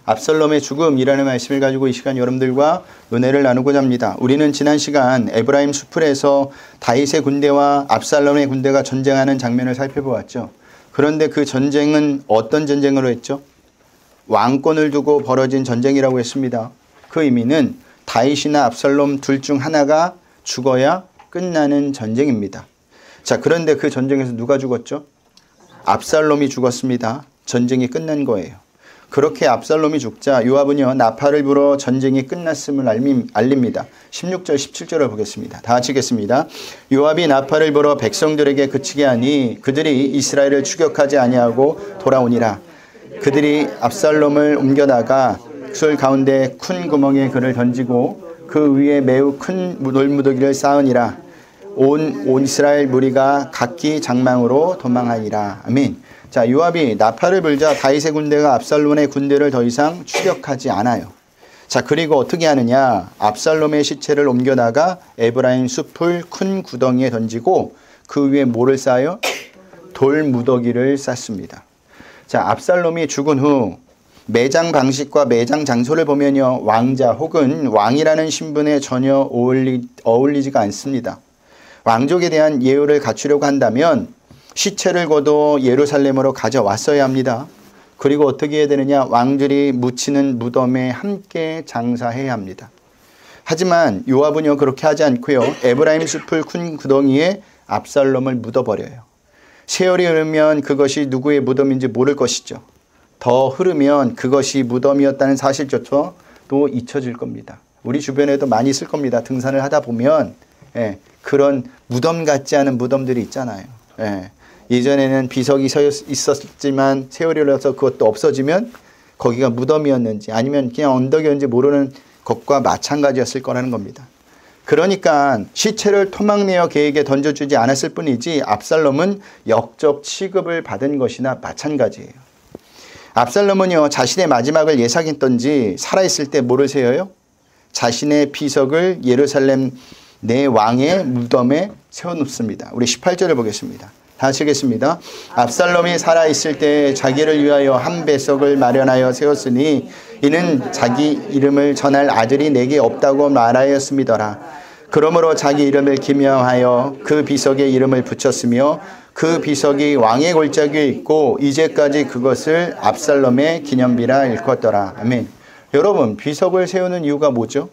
압살롬의 죽음이라는 말씀을 가지고 이 시간 여러분들과 은혜를 나누고자 합니다. 우리는 지난 시간 에브라임 수풀에서 다윗의 군대와 압살롬의 군대가 전쟁하는 장면을 살펴보았죠. 그런데 그 전쟁은 어떤 전쟁으로 했죠? 왕권을 두고 벌어진 전쟁이라고 했습니다. 그 의미는 다윗이나 압살롬 둘 중 하나가 죽어야 끝나는 전쟁입니다. 자, 그런데 그 전쟁에서 누가 죽었죠? 압살롬이 죽었습니다. 전쟁이 끝난 거예요. 그렇게 압살롬이 죽자 요압은요 나팔을 불어 전쟁이 끝났음을 알립니다. 16절 17절을 보겠습니다. 다 같이 읽겠습니다. 요압이 나팔을 불어 백성들에게 그치게 하니 그들이 이스라엘을 추격하지 아니하고 돌아오니라. 그들이 압살롬을 옮겨다가 술 가운데 큰 구멍에 그를 던지고 그 위에 매우 큰 돌무더기를 쌓으니라. 온 이스라엘 무리가 각기 장망으로 도망하니라. 아멘. 자, 요압이 나팔을 불자 다윗의 군대가 압살롬의 군대를 더 이상 추격하지 않아요. 자, 그리고 어떻게 하느냐? 압살롬의 시체를 옮겨다가 에브라임 숲을 큰 구덩이에 던지고 그 위에 뭐를 쌓아요? 돌무더기를 쌓습니다. 자, 압살롬이 죽은 후 매장 방식과 매장 장소를 보면요 왕자 혹은 왕이라는 신분에 전혀 어울리지가 않습니다. 왕족에 대한 예우를 갖추려고 한다면 시체를 거둬 예루살렘으로 가져왔어야 합니다. 그리고 어떻게 해야 되느냐? 왕들이 묻히는 무덤에 함께 장사해야 합니다. 하지만 요압은요 그렇게 하지 않고요 에브라임 숲을 큰 구덩이에 압살롬을 묻어버려요. 세월이 흐르면 그것이 누구의 무덤인지 모를 것이죠. 더 흐르면 그것이 무덤이었다는 사실조차 또 잊혀질 겁니다. 우리 주변에도 많이 있을 겁니다. 등산을 하다 보면 그런 무덤 같지 않은 무덤들이 있잖아요. 예전에는 비석이 서 있었지만 세월이 흘러서 그것도 없어지면 거기가 무덤이었는지 아니면 그냥 언덕이었는지 모르는 것과 마찬가지였을 거라는 겁니다. 그러니까 시체를 토막내어 그에게 던져주지 않았을 뿐이지 압살롬은 역적 취급을 받은 것이나 마찬가지예요. 압살롬은요 자신의 마지막을 예상했던지 살아있을 때 뭐를 세워요? 자신의 비석을 예루살렘 내 왕의 무덤에 세워놓습니다. 우리 18절을 보겠습니다. 다시 읽겠습니다. 압살롬이 살아있을 때 자기를 위하여 한 배석을 마련하여 세웠으니 이는 자기 이름을 전할 아들이 내게 없다고 말하였음이더라. 그러므로 자기 이름을 기명하여 그 비석에 이름을 붙였으며 그 비석이 왕의 골짜기에 있고 이제까지 그것을 압살롬의 기념비라 일컫더라. 아멘. 여러분, 비석을 세우는 이유가 뭐죠?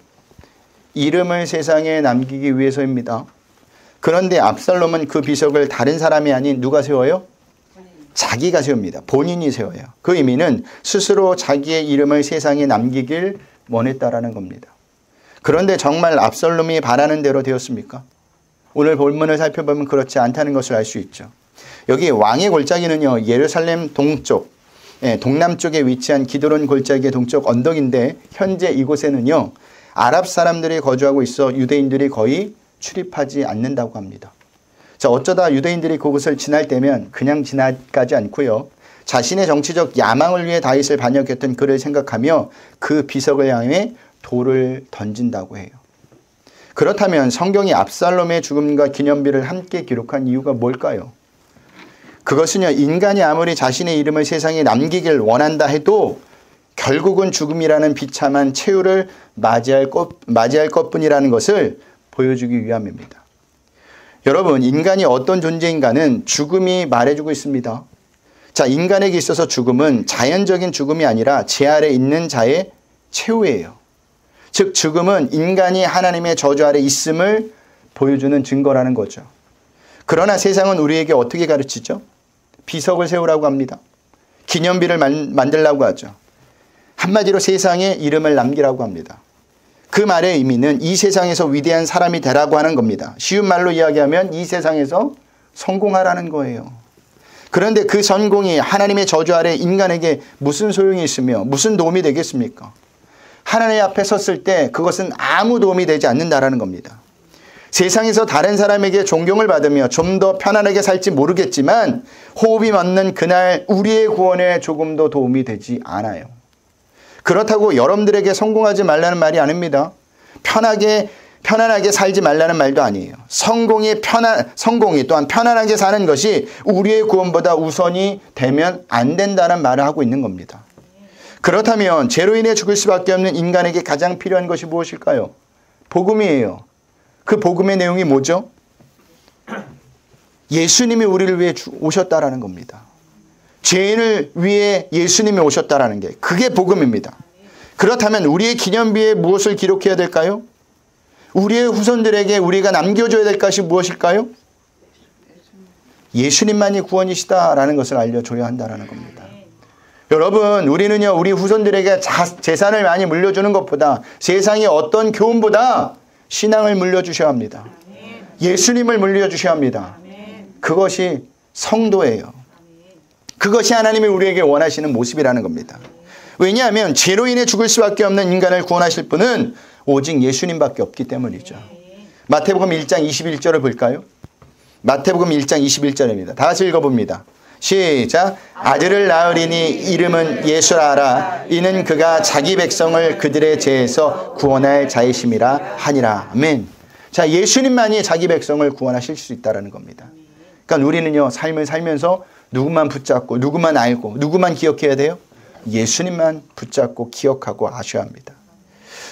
이름을 세상에 남기기 위해서입니다. 그런데 압살롬은 그 비석을 다른 사람이 아닌 누가 세워요? 자기가 세웁니다. 본인이 세워요. 그 의미는 스스로 자기의 이름을 세상에 남기길 원했다라는 겁니다. 그런데 정말 압살롬이 바라는 대로 되었습니까? 오늘 본문을 살펴보면 그렇지 않다는 것을 알 수 있죠. 여기 왕의 골짜기는요 예루살렘 동쪽, 동남쪽에 위치한 기드론 골짜기의 동쪽 언덕인데 현재 이곳에는요 아랍 사람들이 거주하고 있어 유대인들이 거의 출입하지 않는다고 합니다. 자, 어쩌다 유대인들이 그곳을 지날 때면 그냥 지나가지 않고요 자신의 정치적 야망을 위해 다윗을 반역했던 그를 생각하며 그 비석을 향해 돌을 던진다고 해요. 그렇다면 성경이 압살롬의 죽음과 기념비를 함께 기록한 이유가 뭘까요? 그것은요 인간이 아무리 자신의 이름을 세상에 남기길 원한다 해도 결국은 죽음이라는 비참한 최후를 맞이할 것뿐이라는 것을 보여주기 위함입니다. 여러분, 인간이 어떤 존재인가는 죽음이 말해주고 있습니다. 자, 인간에게 있어서 죽음은 자연적인 죽음이 아니라 제 아래 있는 자의 최후예요. 즉 죽음은 인간이 하나님의 저주 아래 있음을 보여주는 증거라는 거죠. 그러나 세상은 우리에게 어떻게 가르치죠? 비석을 세우라고 합니다. 기념비를 만들라고 하죠. 한마디로 세상에 이름을 남기라고 합니다. 그 말의 의미는 이 세상에서 위대한 사람이 되라고 하는 겁니다. 쉬운 말로 이야기하면 이 세상에서 성공하라는 거예요. 그런데 그 성공이 하나님의 저주 아래 인간에게 무슨 소용이 있으며 무슨 도움이 되겠습니까? 하나님 앞에 섰을 때 그것은 아무 도움이 되지 않는다라는 겁니다. 세상에서 다른 사람에게 존경을 받으며 좀 더 편안하게 살지 모르겠지만 호흡이 맞는 그날 우리의 구원에 조금도 도움이 되지 않아요. 그렇다고 여러분들에게 성공하지 말라는 말이 아닙니다. 편안하게 살지 말라는 말도 아니에요. 성공이 또한 편안하게 사는 것이 우리의 구원보다 우선이 되면 안 된다는 말을 하고 있는 겁니다. 그렇다면 죄로 인해 죽을 수밖에 없는 인간에게 가장 필요한 것이 무엇일까요? 복음이에요. 그 복음의 내용이 뭐죠? 예수님이 우리를 위해 오셨다라는 겁니다. 죄인을 위해 예수님이 오셨다라는 게 그게 복음입니다. 그렇다면 우리의 기념비에 무엇을 기록해야 될까요? 우리의 후손들에게 우리가 남겨줘야 될 것이 무엇일까요? 예수님만이 구원이시다라는 것을 알려줘야 한다는 겁니다. 여러분, 우리는요, 우리 후손들에게 재산을 많이 물려주는 것보다 세상의 어떤 교훈보다 신앙을 물려주셔야 합니다. 예수님을 물려주셔야 합니다. 그것이 성도예요. 그것이 하나님이 우리에게 원하시는 모습이라는 겁니다. 왜냐하면 죄로 인해 죽을 수밖에 없는 인간을 구원하실 분은 오직 예수님밖에 없기 때문이죠. 마태복음 1장 21절을 볼까요? 마태복음 1장 21절입니다. 다 같이 읽어봅니다. 시작. 아들을 낳으리니 이름은 예수라 하라. 이는 그가 자기 백성을 그들의 죄에서 구원할 자이심이라 하니라. 아멘. 자, 예수님만이 자기 백성을 구원하실 수 있다는 겁니다. 그러니까 우리는요, 삶을 살면서 누구만 붙잡고 누구만 알고 누구만 기억해야 돼요? 예수님만 붙잡고 기억하고 아셔야 합니다.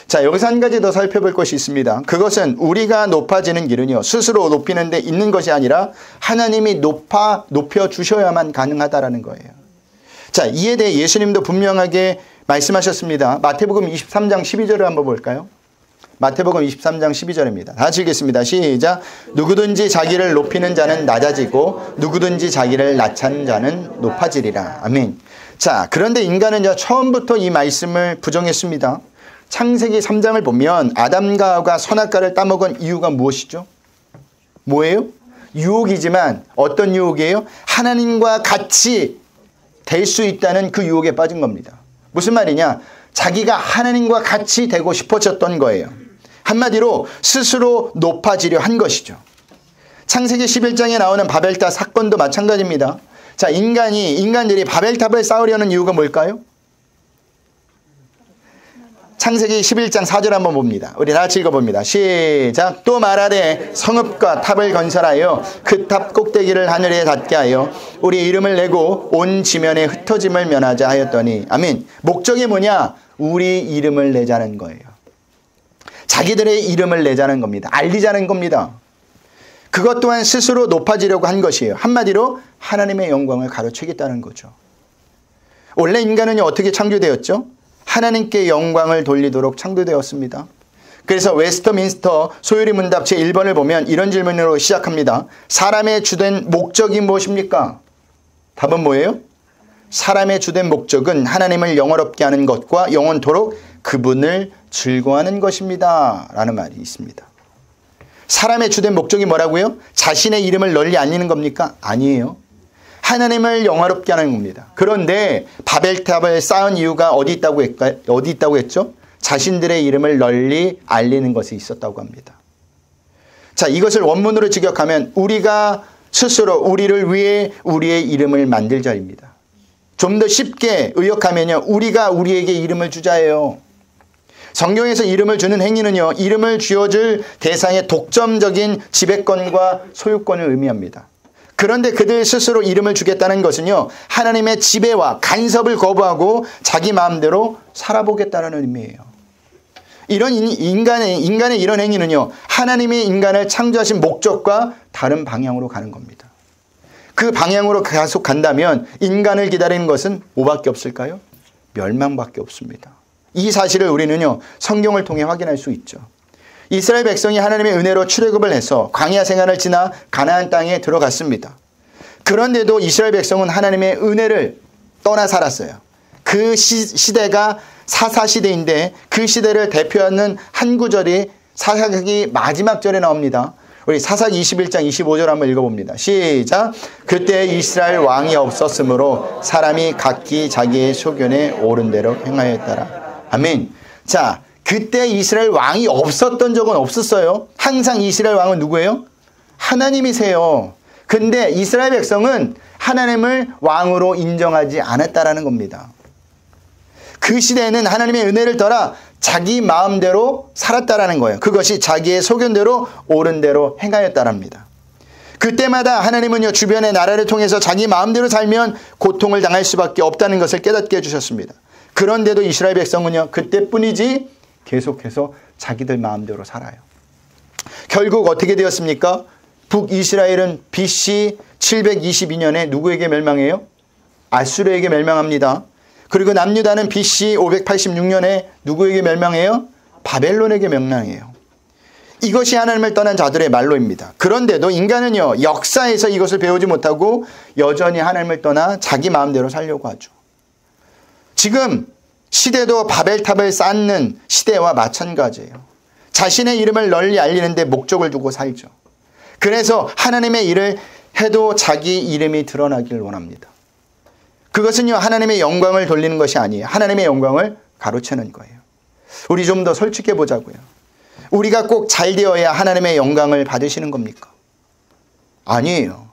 자, 여기서 한 가지 더 살펴볼 것이 있습니다. 그것은 우리가 높아지는 길은요, 스스로 높이는 데 있는 것이 아니라 하나님이 높여주셔야만 가능하다라는 거예요. 자, 이에 대해 예수님도 분명하게 말씀하셨습니다. 마태복음 23장 12절을 한번 볼까요? 마태복음 23장 12절입니다. 다 같이 읽겠습니다. 시작. 누구든지 자기를 높이는 자는 낮아지고 누구든지 자기를 낮찬 자는 높아지리라. 아멘. 자, 그런데 인간은 처음부터 이 말씀을 부정했습니다. 창세기 3장을 보면 아담과 하와가 선악과를 따먹은 이유가 무엇이죠? 뭐예요? 유혹이지만 어떤 유혹이에요? 하나님과 같이 될 수 있다는 그 유혹에 빠진 겁니다. 무슨 말이냐? 자기가 하나님과 같이 되고 싶어졌던 거예요. 한마디로 스스로 높아지려 한 것이죠. 창세기 11장에 나오는 바벨탑 사건도 마찬가지입니다. 자, 인간들이 바벨탑을 쌓으려는 이유가 뭘까요? 창세기 11장 4절 한번 봅니다. 우리 다 같이 읽어봅니다. 시작. 또 말하되 성읍과 탑을 건설하여 그 탑 꼭대기를 하늘에 닿게 하여 우리 이름을 내고 온 지면에 흩어짐을 면하자 하였더니. 아멘. 목적이 뭐냐? 우리 이름을 내자는 거예요. 자기들의 이름을 내자는 겁니다. 알리자는 겁니다. 그것 또한 스스로 높아지려고 한 것이에요. 한마디로 하나님의 영광을 가로채겠다는 거죠. 원래 인간은 어떻게 창조되었죠? 하나님께 영광을 돌리도록 창조되었습니다. 그래서 웨스터민스터 소유리 문답 제1번을 보면 이런 질문으로 시작합니다. 사람의 주된 목적이 무엇입니까? 답은 뭐예요? 사람의 주된 목적은 하나님을 영화롭게 하는 것과 영원토록 그분을 즐거워하는 것입니다. 라는 말이 있습니다. 사람의 주된 목적이 뭐라고요? 자신의 이름을 널리 알리는 겁니까? 아니에요. 하나님을 영화롭게 하는 겁니다. 그런데 바벨탑을 쌓은 이유가 어디 있다고 했죠? 자신들의 이름을 널리 알리는 것이 있었다고 합니다. 자, 이것을 원문으로 직역하면 우리가 스스로 우리를 위해 우리의 이름을 만들자입니다. 좀 더 쉽게 의역하면요, 우리가 우리에게 이름을 주자예요. 성경에서 이름을 주는 행위는요, 이름을 쥐어줄 대상의 독점적인 지배권과 소유권을 의미합니다. 그런데 그들 스스로 이름을 주겠다는 것은요, 하나님의 지배와 간섭을 거부하고 자기 마음대로 살아보겠다는 의미예요. 이런 인간의 이런 행위는요, 하나님이 인간을 창조하신 목적과 다른 방향으로 가는 겁니다. 그 방향으로 계속 간다면 인간을 기다리는 것은 뭐밖에 없을까요? 멸망밖에 없습니다. 이 사실을 우리는요, 성경을 통해 확인할 수 있죠. 이스라엘 백성이 하나님의 은혜로 출애굽을 해서 광야 생활을 지나 가나안 땅에 들어갔습니다. 그런데도 이스라엘 백성은 하나님의 은혜를 떠나 살았어요. 그 시대가 사사시대인데 그 시대를 대표하는 한 구절이 사사기 마지막 절에 나옵니다. 우리 사사기 21장 25절 한번 읽어봅니다. 시작. 그때 이스라엘 왕이 없었으므로 사람이 각기 자기의 소견에 옳은 대로 행하였더라. 아멘. 자, 그때 이스라엘 왕이 없었던 적은 없었어요. 항상 이스라엘 왕은 누구예요? 하나님이세요. 근데 이스라엘 백성은 하나님을 왕으로 인정하지 않았다라는 겁니다. 그 시대에는 하나님의 은혜를 떠나 자기 마음대로 살았다라는 거예요. 그것이 자기의 소견대로 옳은 대로 행하였다랍니다. 그때마다 하나님은요, 주변의 나라를 통해서 자기 마음대로 살면 고통을 당할 수밖에 없다는 것을 깨닫게 해주셨습니다. 그런데도 이스라엘 백성은요, 그때뿐이지 계속해서 자기들 마음대로 살아요. 결국 어떻게 되었습니까? 북이스라엘은 BC 722년에 누구에게 멸망해요? 아수르에게 멸망합니다. 그리고 남유다는 BC 586년에 누구에게 멸망해요? 바벨론에게 멸망해요. 이것이 하나님을 떠난 자들의 말로입니다. 그런데도 인간은요, 역사에서 이것을 배우지 못하고 여전히 하나님을 떠나 자기 마음대로 살려고 하죠. 지금 시대도 바벨탑을 쌓는 시대와 마찬가지예요. 자신의 이름을 널리 알리는데 목적을 두고 살죠. 그래서 하나님의 일을 해도 자기 이름이 드러나길 원합니다. 그것은요, 하나님의 영광을 돌리는 것이 아니에요. 하나님의 영광을 가로채는 거예요. 우리 좀 더 솔직해 보자고요. 우리가 꼭 잘 되어야 하나님의 영광을 받으시는 겁니까? 아니에요.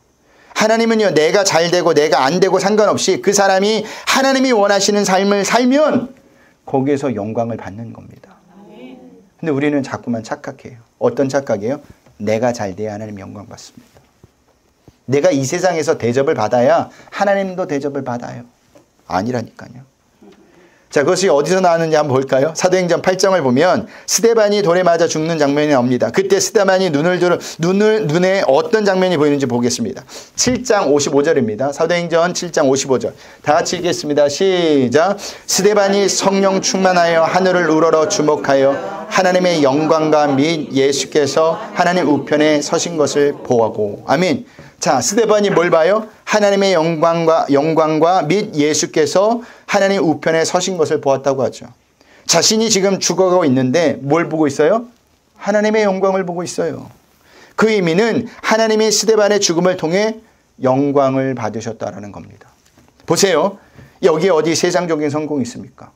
하나님은요, 내가 잘 되고 내가 안 되고 상관없이 그 사람이 하나님이 원하시는 삶을 살면 거기에서 영광을 받는 겁니다. 근데 우리는 자꾸만 착각해요. 어떤 착각이에요? 내가 잘 돼야 하나님 영광 받습니다. 내가 이 세상에서 대접을 받아야 하나님도 대접을 받아요. 아니라니까요. 자, 그것이 어디서 나왔는지 한번 볼까요? 사도행전 8장을 보면 스데반이 돌에 맞아 죽는 장면이 나옵니다. 그때 스데반이 눈에 어떤 장면이 보이는지 보겠습니다. 7장 55절입니다. 사도행전 7장 55절. 다 같이 읽겠습니다. 시작. 스데반이 성령 충만하여 하늘을 우러러 주목하여 하나님의 영광과 및 예수께서 하나님 우편에 서신 것을 보고. 아멘. 자, 스데반이 뭘 봐요? 하나님의 영광과 및 예수께서 하나님 우편에 서신 것을 보았다고 하죠. 자신이 지금 죽어가고 있는데 뭘 보고 있어요? 하나님의 영광을 보고 있어요. 그 의미는 하나님이 스데반의 죽음을 통해 영광을 받으셨다라는 겁니다. 보세요. 여기 어디 세상적인 성공이 있습니까?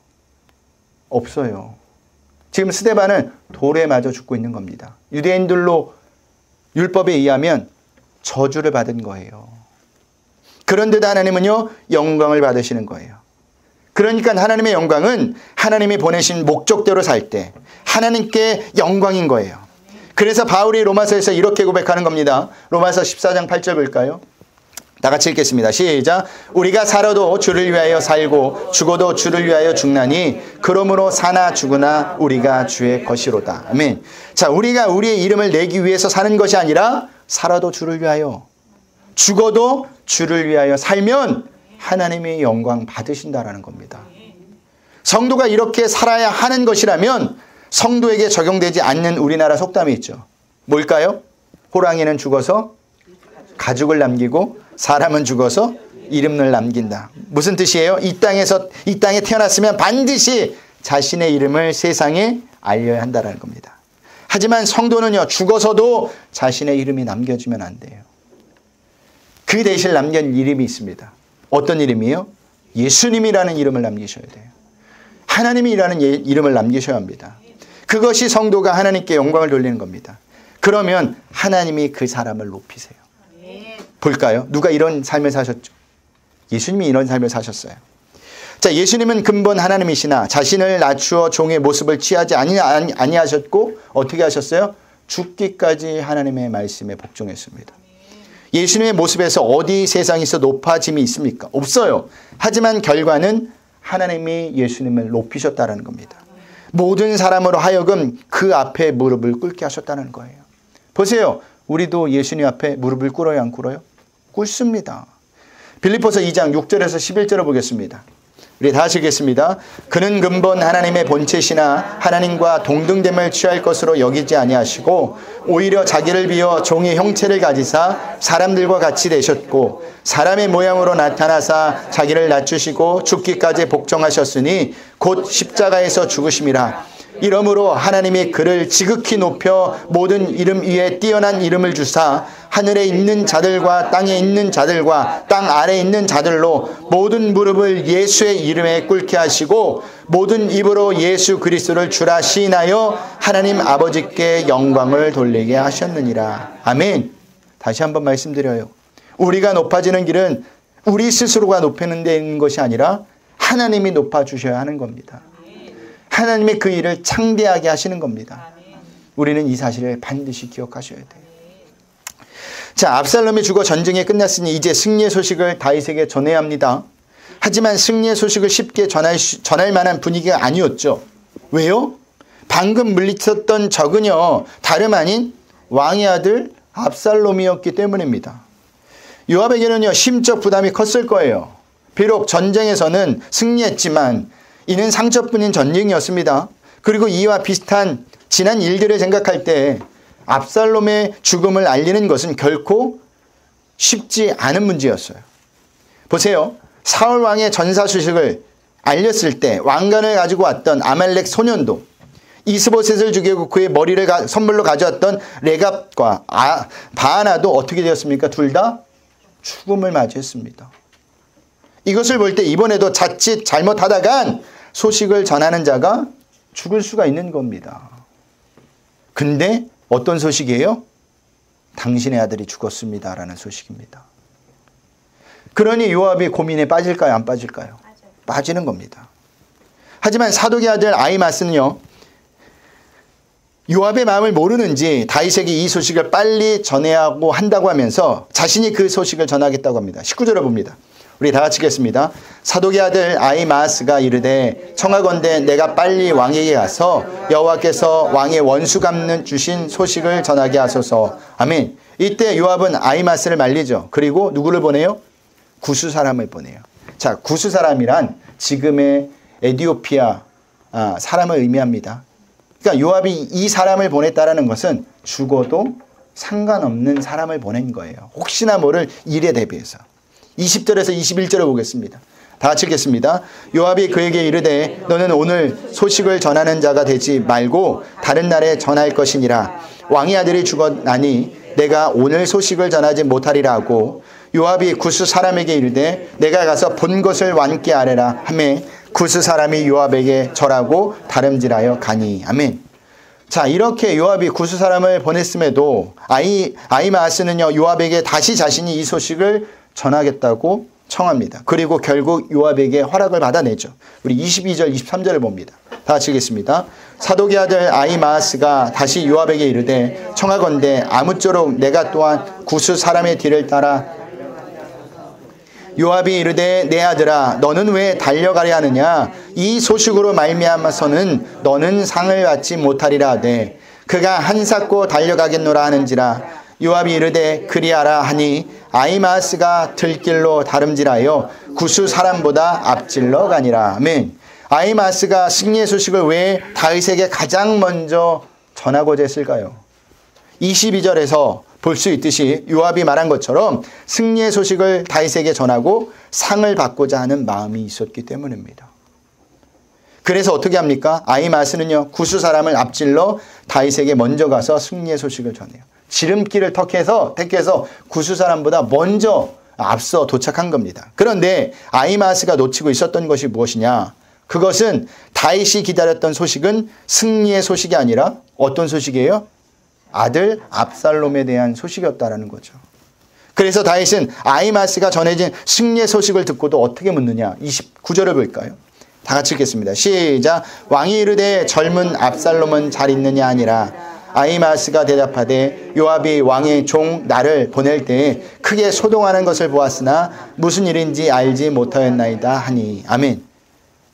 없어요. 지금 스데반은 돌에 맞아 죽고 있는 겁니다. 유대인들로 율법에 의하면 저주를 받은 거예요. 그런데도 하나님은요, 영광을 받으시는 거예요. 그러니까 하나님의 영광은 하나님이 보내신 목적대로 살 때 하나님께 영광인 거예요. 그래서 바울이 로마서에서 이렇게 고백하는 겁니다. 로마서 14장 8절 볼까요? 다 같이 읽겠습니다. 시작. 우리가 살아도 주를 위하여 살고 죽어도 주를 위하여 죽나니 그러므로 사나 죽으나 우리가 주의 것이로다. 아멘. 자, 우리가 우리의 이름을 내기 위해서 사는 것이 아니라 살아도 주를 위하여, 죽어도 주를 위하여 살면 하나님의 영광 받으신다라는 겁니다. 성도가 이렇게 살아야 하는 것이라면 성도에게 적용되지 않는 우리나라 속담이 있죠. 뭘까요? 호랑이는 죽어서 가죽을 남기고 사람은 죽어서 이름을 남긴다. 무슨 뜻이에요? 이 땅에 태어났으면 반드시 자신의 이름을 세상에 알려야 한다는 겁니다. 하지만 성도는요, 죽어서도 자신의 이름이 남겨지면 안 돼요. 그 대신 남긴 이름이 있습니다. 어떤 이름이요? 예수님이라는 이름을 남기셔야 돼요. 하나님이라는 이름을 남기셔야 합니다. 그것이 성도가 하나님께 영광을 돌리는 겁니다. 그러면 하나님이 그 사람을 높이세요. 볼까요? 누가 이런 삶을 사셨죠? 예수님이 이런 삶을 사셨어요. 자, 예수님은 근본 하나님이시나 자신을 낮추어 종의 모습을 취하지 아니하셨고 어떻게 하셨어요? 죽기까지 하나님의 말씀에 복종했습니다. 예수님의 모습에서 어디 세상에서 높아짐이 있습니까? 없어요. 하지만 결과는 하나님이 예수님을 높이셨다는 겁니다. 모든 사람으로 하여금 그 앞에 무릎을 꿇게 하셨다는 거예요. 보세요. 우리도 예수님 앞에 무릎을 꿇어요, 안 꿇어요? 꿇습니다. 빌립보서 2장 6절에서 11절을 보겠습니다. 우리 다 하시겠습니다. 그는 근본 하나님의 본체시나 하나님과 동등됨을 취할 것으로 여기지 아니하시고 오히려 자기를 비워 종의 형체를 가지사 사람들과 같이 되셨고 사람의 모양으로 나타나사 자기를 낮추시고 죽기까지 복종하셨으니 곧 십자가에서 죽으심이라. 이러므로 하나님이 그를 지극히 높여 모든 이름 위에 뛰어난 이름을 주사 하늘에 있는 자들과 땅에 있는 자들과 땅 아래에 있는 자들로 모든 무릎을 예수의 이름에 꿇게 하시고 모든 입으로 예수 그리스도를 주라 시인하여 하나님 아버지께 영광을 돌리게 하셨느니라. 아멘. 다시 한번 말씀드려요. 우리가 높아지는 길은 우리 스스로가 높이는 데 있는 것이 아니라 하나님이 높아주셔야 하는 겁니다. 하나님의 그 일을 창대하게 하시는 겁니다. 우리는 이 사실을 반드시 기억하셔야 돼요. 자, 압살롬이 죽어 전쟁이 끝났으니 이제 승리의 소식을 다윗에게 전해야 합니다. 하지만 승리의 소식을 쉽게 전할 만한 분위기가 아니었죠. 왜요? 방금 물리쳤던 적은요, 다름 아닌 왕의 아들 압살롬이었기 때문입니다. 요압에게는요, 심적 부담이 컸을 거예요. 비록 전쟁에서는 승리했지만 이는 상처뿐인 전쟁이었습니다. 그리고 이와 비슷한 지난 일들을 생각할 때 압살롬의 죽음을 알리는 것은 결코 쉽지 않은 문제였어요. 보세요. 사울 왕의 전사 소식을 알렸을 때 왕관을 가지고 왔던 아말렉 소년도 이스보셋을 죽이고 그의 머리를 선물로 가져왔던 레갑과 바하나도 어떻게 되었습니까? 둘 다 죽음을 맞이했습니다. 이것을 볼 때 이번에도 자칫 잘못하다간 소식을 전하는 자가 죽을 수가 있는 겁니다. 근데 어떤 소식이에요? 당신의 아들이 죽었습니다라는 소식입니다. 그러니 요압이 고민에 빠질까요? 안 빠질까요? 빠지는 겁니다. 하지만 사독의 아들 아히마스는요, 요압의 마음을 모르는지 다윗에게 이 소식을 빨리 전해야 한다고 하면서 자신이 그 소식을 전하겠다고 합니다. 19절을 봅니다. 우리 다 같이 읽겠습니다. 사독의 아들 아히마스가 이르되 청하건대 내가 빨리 왕에게 가서 여호와께서 왕의 원수 갚는 주신 소식을 전하게 하소서. 아멘. 이때 요압은 아히마스를 말리죠. 그리고 누구를 보내요? 구스 사람을 보내요. 자, 구스 사람이란 지금의 에티오피아 사람을 의미합니다. 그러니까 요압이 이 사람을 보냈다라는 것은 죽어도 상관없는 사람을 보낸 거예요. 혹시나 모를 일에 대비해서. 20절에서 21절을 보겠습니다. 다 같이 읽겠습니다. 요압이 그에게 이르되 너는 오늘 소식을 전하는 자가 되지 말고 다른 날에 전할 것이니라. 왕의 아들이 죽었나니 내가 오늘 소식을 전하지 못하리라 하고 요압이 구스 사람에게 이르되 내가 가서 본 것을 왕께 아뢰라 하매 구스 사람이 요압에게 절하고 다름질하여 가니. 아멘. 자, 이렇게 요압이 구스 사람을 보냈음에도 아히마스는요, 요압에게 다시 자신이 이 소식을 전하겠다고 청합니다. 그리고 결국 요압에게 허락을 받아내죠. 우리 22절 23절을 봅니다. 다 같이 읽겠습니다. 사독의 아들 아히마스가 다시 요압에게 이르되 청하건대 아무쪼록 내가 또한 구스 사람의 뒤를 따라. 요압이 이르되 내 아들아 너는 왜 달려가려 하느냐? 이 소식으로 말미암아서는 너는 상을 받지 못하리라 하되 그가 한삭고 달려가겠노라 하는지라. 요압이 이르되 그리하라 하니 아히마스가 들길로 다름질하여 구스 사람보다 앞질러 가니라. 아멘. 아히마스가 승리의 소식을 왜 다윗에게 가장 먼저 전하고자 했을까요? 22절에서 볼 수 있듯이 요압이 말한 것처럼 승리의 소식을 다윗에게 전하고 상을 받고자 하는 마음이 있었기 때문입니다. 그래서 어떻게 합니까? 아히마스는요, 구스 사람을 앞질러 다윗에게 먼저 가서 승리의 소식을 전해요. 지름길을 택해서 구스 사람보다 먼저 앞서 도착한 겁니다. 그런데 아히마스가 놓치고 있었던 것이 무엇이냐? 그것은 다윗이 기다렸던 소식은 승리의 소식이 아니라 어떤 소식이에요? 아들 압살롬에 대한 소식이었다라는 거죠. 그래서 다윗은 아히마스가 전해진 승리의 소식을 듣고도 어떻게 묻느냐? 29절을 볼까요? 다 같이 읽겠습니다. 시작. 왕이 이르되 젊은 압살롬은 잘 있느냐 아니라 아히마스가 대답하되 요압이 왕의 종 나를 보낼 때에 크게 소동하는 것을 보았으나 무슨 일인지 알지 못하였나이다 하니. 아멘.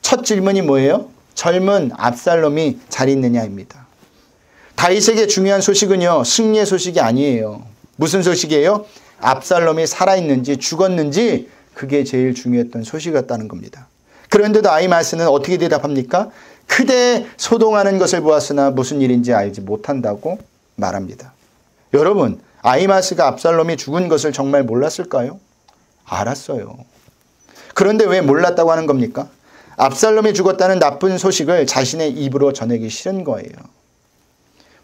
첫 질문이 뭐예요? 젊은 압살롬이 잘 있느냐입니다. 다윗에게 중요한 소식은요, 승리의 소식이 아니에요. 무슨 소식이에요? 압살롬이 살아있는지 죽었는지 그게 제일 중요했던 소식이었다는 겁니다. 그런데도 아히마스는 어떻게 대답합니까? 크게 소동하는 것을 보았으나 무슨 일인지 알지 못한다고 말합니다. 여러분, 아히마스가 압살롬이 죽은 것을 정말 몰랐을까요? 알았어요. 그런데 왜 몰랐다고 하는 겁니까? 압살롬이 죽었다는 나쁜 소식을 자신의 입으로 전하기 싫은 거예요.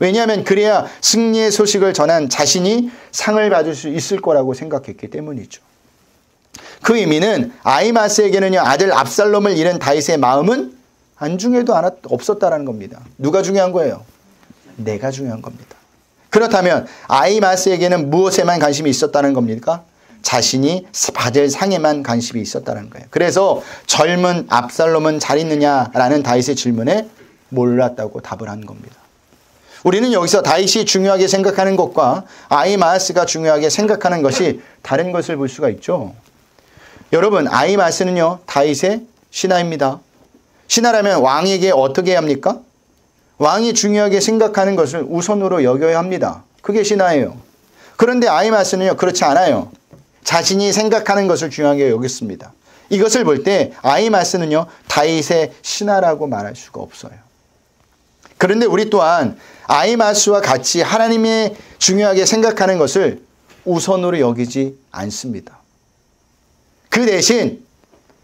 왜냐하면 그래야 승리의 소식을 전한 자신이 상을 받을 수 있을 거라고 생각했기 때문이죠. 그 의미는 아히마스에게는요, 아들 압살롬을 잃은 다윗의 마음은 안중에도 없었다라는 겁니다. 누가 중요한 거예요? 내가 중요한 겁니다. 그렇다면 아히마스에게는 무엇에만 관심이 있었다는 겁니까? 자신이 받을 상에만 관심이 있었다는 거예요. 그래서 젊은 압살롬은 잘 있느냐라는 다윗의 질문에 몰랐다고 답을 한 겁니다. 우리는 여기서 다윗이 중요하게 생각하는 것과 아히마스가 중요하게 생각하는 것이 다른 것을 볼 수가 있죠. 여러분, 아히마스는요, 다윗의 신하입니다. 신하라면 왕에게 어떻게 해야 합니까? 왕이 중요하게 생각하는 것을 우선으로 여겨야 합니다. 그게 신하예요. 그런데 아히마스는요, 그렇지 않아요. 자신이 생각하는 것을 중요하게 여겼습니다. 이것을 볼 때 아히마스는요, 다윗의 신하라고 말할 수가 없어요. 그런데 우리 또한 아히마스와 같이 하나님이 중요하게 생각하는 것을 우선으로 여기지 않습니다. 그 대신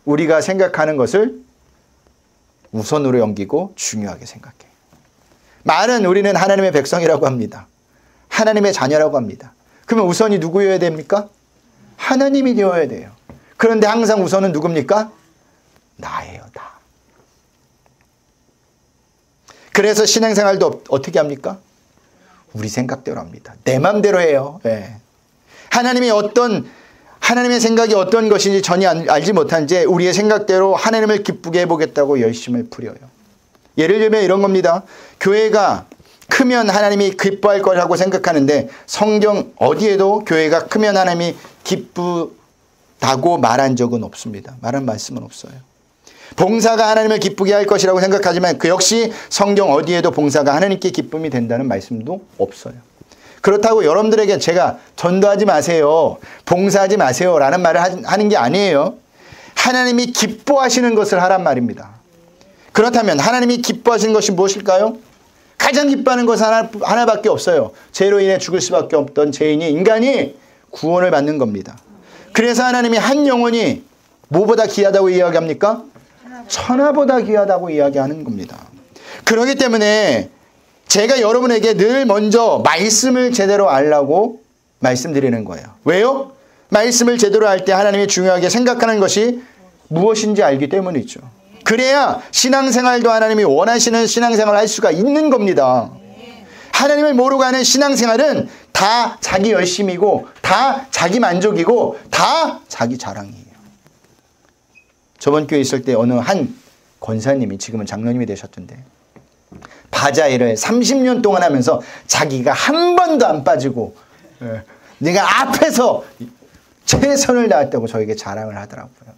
우리가 생각하는 것을 우선으로 여기고 중요하게 생각해요. 말은 우리는 하나님의 백성이라고 합니다. 하나님의 자녀라고 합니다. 그러면 우선이 누구여야 됩니까? 하나님이 되어야 돼요. 그런데 항상 우선은 누굽니까? 나예요, 나. 그래서 신앙생활도 어떻게 합니까? 우리 생각대로 합니다. 내 맘대로 해요. 네. 하나님의 생각이 어떤 것인지 전혀 알지 못한 채 우리의 생각대로 하나님을 기쁘게 해보겠다고 열심을 부려요. 예를 들면 이런 겁니다. 교회가 크면 하나님이 기뻐할 거라고 생각하는데 성경 어디에도 교회가 크면 하나님이 기쁘다고 말한 적은 없습니다. 말한 말씀은 없어요. 봉사가 하나님을 기쁘게 할 것이라고 생각하지만 그 역시 성경 어디에도 봉사가 하나님께 기쁨이 된다는 말씀도 없어요. 그렇다고 여러분들에게 제가 전도하지 마세요, 봉사하지 마세요 라는 말을 하는 게 아니에요. 하나님이 기뻐하시는 것을 하란 말입니다. 그렇다면 하나님이 기뻐하시는 것이 무엇일까요? 가장 기뻐하는 것은 하나밖에 없어요. 죄로 인해 죽을 수밖에 없던 죄인이, 인간이 구원을 받는 겁니다. 그래서 하나님이 한 영혼이 뭐보다 귀하다고 이야기합니까? 천하보다 귀하다고 이야기하는 겁니다. 그렇기 때문에 제가 여러분에게 늘 먼저 말씀을 제대로 알라고 말씀드리는 거예요. 왜요? 말씀을 제대로 알 때 하나님이 중요하게 생각하는 것이 무엇인지 알기 때문이죠. 그래야 신앙생활도 하나님이 원하시는 신앙생활을 할 수가 있는 겁니다. 하나님을 모르고 하는 신앙생활은 다 자기 열심이고 다 자기 만족이고 다 자기 자랑이에요. 저번 교회에 있을 때 어느 한 권사님이, 지금은 장로님이 되셨던데, 바자회를 30년 동안 하면서 자기가 한 번도 안 빠지고 내가 앞에서 최선을 다했다고 저에게 자랑을 하더라고요.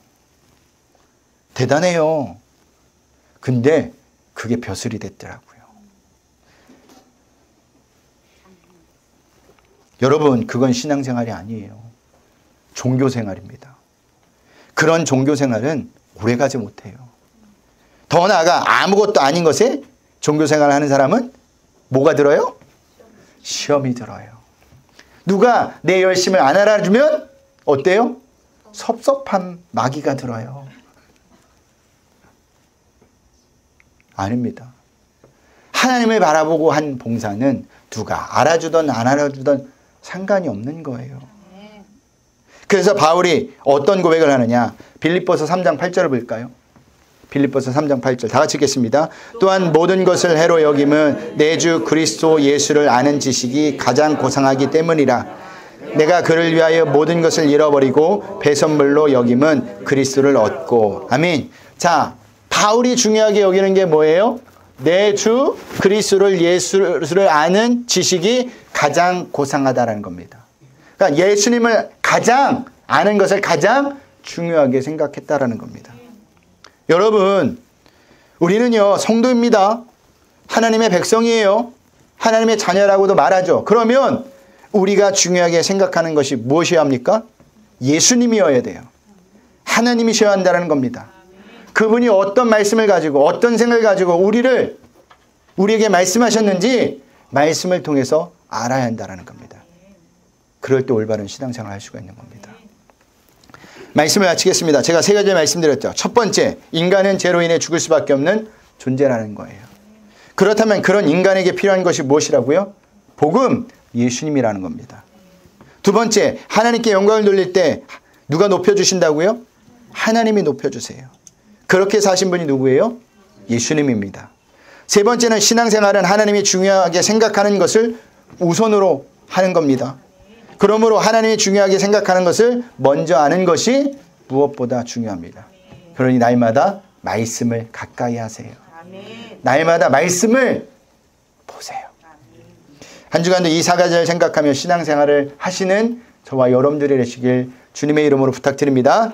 대단해요. 근데 그게 벼슬이 됐더라고요. 여러분, 그건 신앙생활이 아니에요. 종교생활입니다. 그런 종교생활은 오래가지 못해요. 더 나아가 아무것도 아닌 것에 종교생활을 하는 사람은 뭐가 들어요? 시험이 들어요. 누가 내 열심을 안 알아주면 어때요? 섭섭함, 마귀가 들어요. 아닙니다. 하나님을 바라보고 한 봉사는 누가 알아주든 안 알아주든 상관이 없는 거예요. 그래서 바울이 어떤 고백을 하느냐? 빌립보서 3장 8절을 볼까요? 빌립보서 3장 8절 다 같이 읽겠습니다. 또한 모든 것을 해로 여김은 내 주 그리스도 예수를 아는 지식이 가장 고상하기 때문이라. 내가 그를 위하여 모든 것을 잃어버리고 배선물로 여김은 그리스도를 얻고. 아멘. 자, 바울이 중요하게 여기는 게 뭐예요? 내 주 그리스도를, 예수를 아는 지식이 가장 고상하다라는 겁니다. 그러니까 예수님을 가장 아는 것을 가장 중요하게 생각했다라는 겁니다. 여러분, 우리는요, 성도입니다. 하나님의 백성이에요. 하나님의 자녀라고도 말하죠. 그러면 우리가 중요하게 생각하는 것이 무엇이어야 합니까? 예수님이어야 돼요. 하나님이셔야 한다는 겁니다. 그분이 어떤 말씀을 가지고 어떤 생각을 가지고 우리에게 말씀하셨는지 말씀을 통해서 알아야 한다는 겁니다. 그럴 때 올바른 신앙생활을 할 수가 있는 겁니다. 말씀을 마치겠습니다. 제가 세 가지 말씀드렸죠. 첫 번째, 인간은 죄로 인해 죽을 수밖에 없는 존재라는 거예요. 그렇다면 그런 인간에게 필요한 것이 무엇이라고요? 복음, 예수님이라는 겁니다. 두 번째, 하나님께 영광을 돌릴 때 누가 높여주신다고요? 하나님이 높여주세요. 그렇게 사신 분이 누구예요? 예수님입니다. 세 번째는 신앙생활은 하나님이 중요하게 생각하는 것을 우선으로 하는 겁니다. 그러므로 하나님이 중요하게 생각하는 것을 먼저 아는 것이 무엇보다 중요합니다. 그러니 날마다 말씀을 가까이 하세요. 날마다 말씀을 보세요. 한 주간도 이 4가지를 생각하며 신앙생활을 하시는 저와 여러분들이 되시길 주님의 이름으로 부탁드립니다.